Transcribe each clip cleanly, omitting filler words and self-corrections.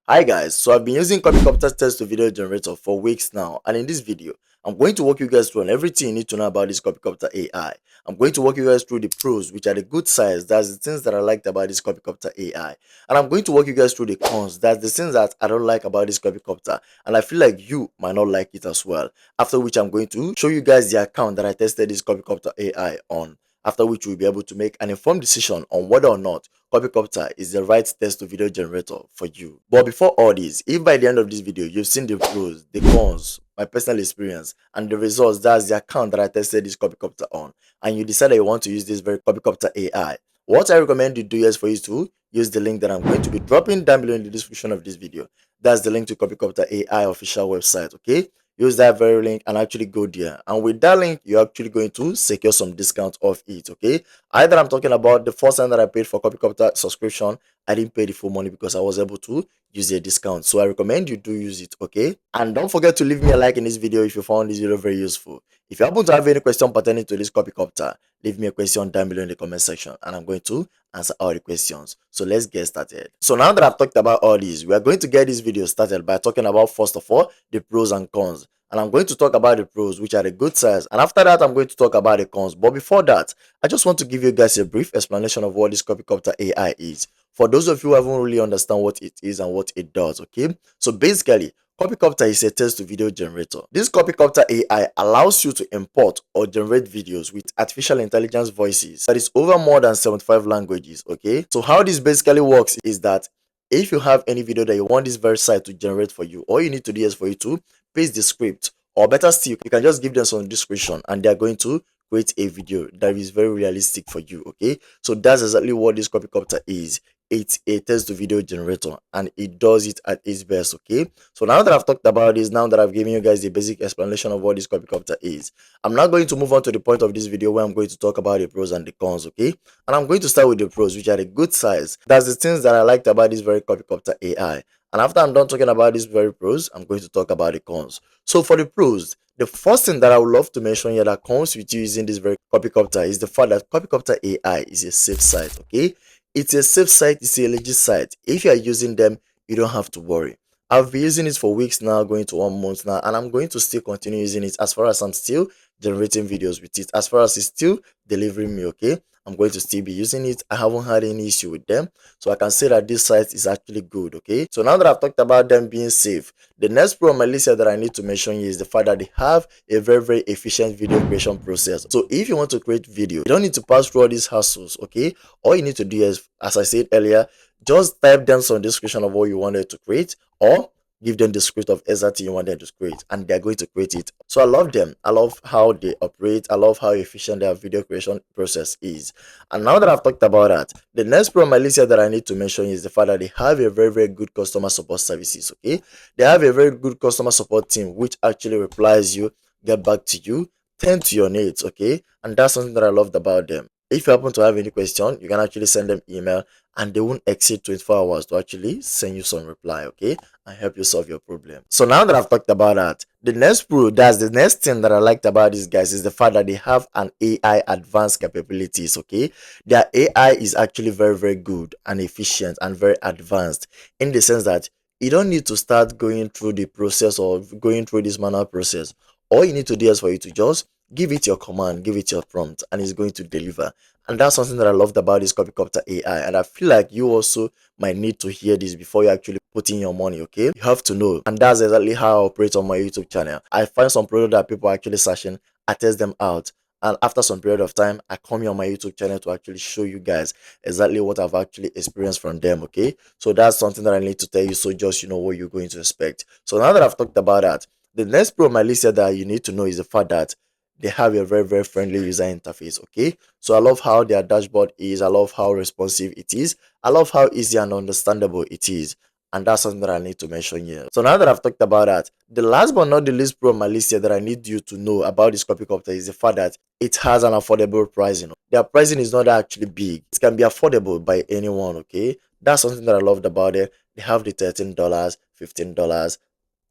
Hi guys, so I've been using CopyCopter text to video generator for weeks now, and in this video, I'm going to walk you guys through on everything you need to know about this CopyCopter AI. I'm going to walk you guys through the pros, which are the good sides, that's the things that I liked about this CopyCopter AI. And I'm going to walk you guys through the cons, that's the things that I don't like about this CopyCopter, and I feel like you might not like it as well. After which I'm going to show you guys the account that I tested this CopyCopter AI on. After which we'll be able to make an informed decision on whether or not CopyCopter is the right text to video generator for you. But before all this, if by the end of this video you've seen the pros, the cons, my personal experience, and the results, that's the account that I tested this CopyCopter on, and you decide that you want to use this very CopyCopter AI, what I recommend you do is for you to use the link that I'm going to be dropping down below in the description of this video. That's the link to CopyCopter AI official website, okay? Use that very link and actually go there, and with that link you're actually going to secure some discount off it, okay? Either I'm talking about the first time that I paid for CopyCopter subscription, I didn't pay the full money because I was able to use a discount. So I recommend you do use it, okay? And don't forget to leave me a like in this video if you found this video very useful. If you happen to have any question pertaining to this CopyCopter, leave me a question down below in the comment section and I'm going to answer all the questions. So let's get started. So now that I've talked about all these, we are going to get this video started by talking about, first of all, the pros and cons. And I'm going to talk about the pros, which are the good sides, and after that I'm going to talk about the cons. But before that, I just want to give you guys a brief explanation of what this CopyCopter AI is, for those of you who haven't really understand what it is and what it does, okay? So basically, CopyCopter is a text to video generator. This CopyCopter AI allows you to import or generate videos with artificial intelligence voices that is over more than 75 languages, okay? So how this basically works is that if you have any video that you want this very site to generate for you, all you need to do is for you to paste the script, or better still, you can just give them some description and they're going to create a video that is very realistic for you, okay? So that's exactly what this CopyCopter is. It's a text to video generator and it does it at its best, okay? So now that I've talked about this, now that I've given you guys the basic explanation of what this CopyCopter is, I'm now going to move on to the point of this video where I'm going to talk about the pros and the cons, okay? And I'm going to start with the pros, which are the good sides. That's the things that I liked about this very CopyCopter AI. And after I'm done talking about these very pros, I'm going to talk about the cons. So for the pros, the first thing that I would love to mention here that comes with you using this very CopyCopter is the fact that CopyCopter AI is a safe site, okay? It's a safe site, it's a legit site. If you are using them, you don't have to worry. I've been using it for weeks now, going to 1 month now, and I'm going to still continue using it as far as I'm still generating videos with it, as far as it's still delivering me, okay? I'm going to still be using it. I haven't had any issue with them, so I can say that this site is actually good, okay? So now that I've talked about them being safe, the next pro on my list here that I need to mention here is the fact that they have a very efficient video creation process. So if you want to create video, you don't need to pass through all these hassles, okay? All you need to do is, as I said earlier, just type down some description of what you wanted to create, or give them the script of exactly you want them to create, and they're going to create it. So I love them. I love how they operate. I love how efficient their video creation process is. And now that I've talked about that, the next pro on my list here that I need to mention is the fact that they have a very good customer support services, okay? They have a very good customer support team which actually replies you, get back to you, tend to your needs, okay? And that's something that I loved about them. If you happen to have any question, you can actually send them email and they won't exceed 24 hours to actually send you some reply, okay, and help you solve your problem. So now that I've talked about that, the next pro, that's the next thing that I liked about these guys, is the fact that they have an AI advanced capabilities, okay? Their AI is actually very good and efficient and very advanced, in the sense that you don't need to start going through the process or going through this manual process. All you need to do is for you to just give it your command, give it your prompt, and it's going to deliver. And that's something that I loved about this CopyCopter AI. And I feel like you also might need to hear this before you actually put in your money, okay? You have to know. And that's exactly how I operate on my YouTube channel. I find some product that people are actually searching, I test them out. And after some period of time, I come here on my YouTube channel to actually show you guys exactly what I've actually experienced from them, okay? So that's something that I need to tell you, so just you know what you're going to expect. So now that I've talked about that, the next pro on my list here that you need to know is the fact that they have a very friendly user interface, okay? So I love how their dashboard is. I love how responsive it is. I love how easy and understandable it is. And that's something that I need to mention here. So now that I've talked about that, the last but not the least pro on my list here that I need you to know about this CopyCopter is the fact that it has an affordable pricing. Their pricing is not actually big. It can be affordable by anyone, okay? That's something that I loved about it. They have the $13, $15,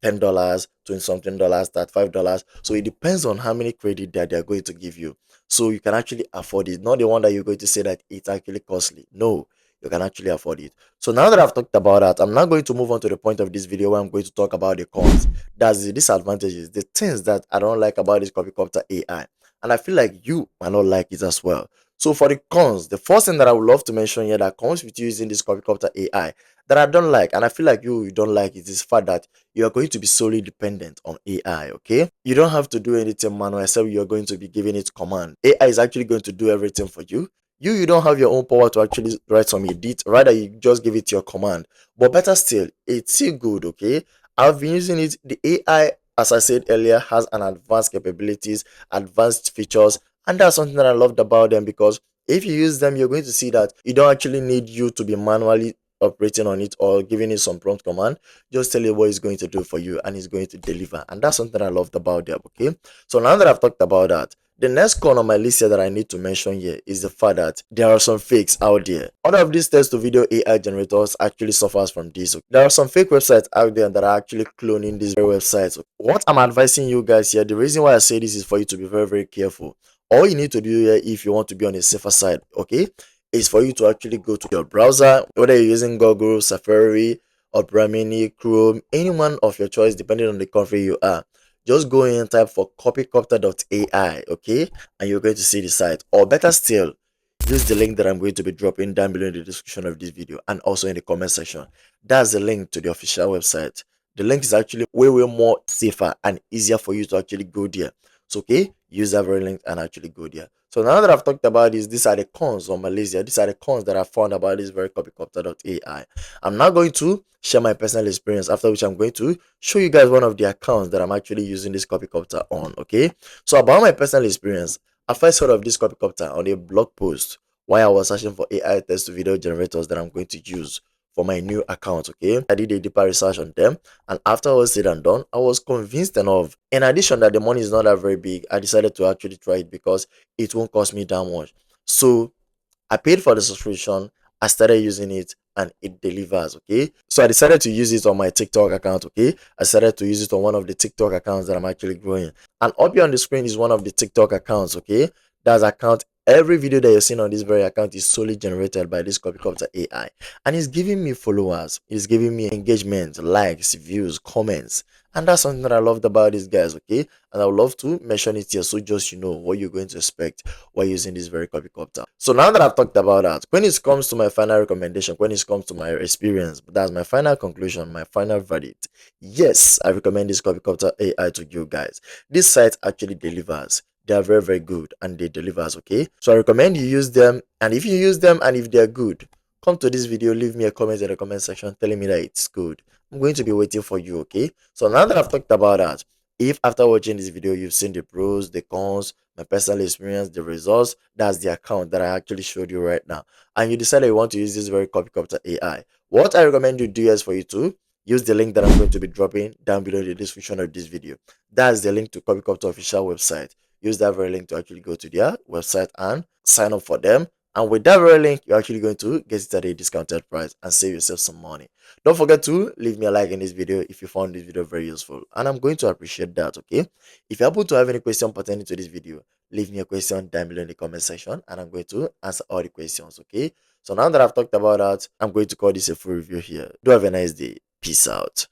$10, 20 something dollars, $35. So it depends on how many credit that they're going to give you. So you can actually afford it. Not the one that you're going to say that it's actually costly. No, you can actually afford it. So now that I've talked about that, I'm now going to move on to the point of this video where I'm going to talk about the cons. That's the disadvantages, the things that I don't like about this CopyCopter AI. And I feel like you might not like it as well. So for the cons, the first thing that I would love to mention here that comes with using this CopyCopter AI that I don't like, and I feel like you don't like it, is the fact that you are going to be solely dependent on AI, okay? You don't have to do anything manual except you're going to be giving it command. AI is actually going to do everything for you. You don't have your own power to actually write some edit, rather you just give it your command. But better still, it's still good, okay? I've been using it. The AI, as I said earlier, has an advanced capabilities, advanced features, and that's something that I loved about them, because if you use them, you're going to see that you don't actually need you to be manually operating on it or giving it some prompt command. Just tell it what it's going to do for you and it's going to deliver, and that's something I loved about them. Okay, so now that I've talked about that, the next con on my list here that I need to mention here is the fact that there are some fakes out there. All of these text to video AI generators actually suffers from this. There are some fake websites out there that are actually cloning these very websites. What I'm advising you guys here, the reason why I say this is for you to be very, very careful. All you need to do here, if you want to be on a safer side, okay, is for you to actually go to your browser, whether you're using Google, Safari, Opera Mini, Chrome, any one of your choice, depending on the country you are. Just go in and type for CopyCopter.ai, okay, and you're going to see the site. Or better still, use the link that I'm going to be dropping down below in the description of this video and also in the comment section. That's the link to the official website. The link is actually way more safer and easier for you to actually go there. So okay, use that very link and actually go there. So now that I've talked about this, these are the cons on Malaysia. These are the cons that I found about this very CopyCopter.ai. I'm now going to share my personal experience, after which I'm going to show you guys one of the accounts that I'm actually using this CopyCopter on. Okay, so about my personal experience, I first heard of this CopyCopter on a blog post while I was searching for AI text to video generators that I'm going to use for my new account. Okay, I did a deeper research on them, and after all said and done, I was convinced enough. In addition, that the money is not that very big, I decided to actually try it because it won't cost me that much. So I paid for the subscription, I started using it, and it delivers. Okay, so I decided to use it on my TikTok account. Okay, I started to use it on one of the TikTok accounts that I'm actually growing, and up here on the screen is one of the TikTok accounts. Okay, that's account. Every video that you're seeing on this very account is solely generated by this CopyCopter AI, and it's giving me followers, it's giving me engagement, likes, views, comments, and that's something that I loved about these guys. Okay, and I would love to mention it here, so just you know what you're going to expect while using this very CopyCopter. So now that I've talked about that, when it comes to my final recommendation, when it comes to my experience, that's my final conclusion, my final verdict. Yes, I recommend this CopyCopter AI to you guys. This site actually delivers. They are very good and they delivers. Okay, so I recommend you use them, and if you use them and if they're good, come to this video, leave me a comment in the comment section telling me that it's good. I'm going to be waiting for you. Okay, so now that I've talked about that, if after watching this video you've seen the pros, the cons, my personal experience, the results, that's the account that I actually showed you right now, and you decided you want to use this very CopyCopter AI, what I recommend you do is for you to use the link that I'm going to be dropping down below in the description of this video. That's the link to CopyCopter official website. Use that very link to actually go to their website and sign up for them, and with that very link you're actually going to get it at a discounted price and save yourself some money. Don't forget to leave me a like in this video if you found this video very useful, and I'm going to appreciate that. Okay, if you happen to have any question pertaining to this video, leave me a question down below in the comment section and I'm going to answer all the questions. Okay, so now that I've talked about that, I'm going to call this a full review here. Do have a nice day. Peace out.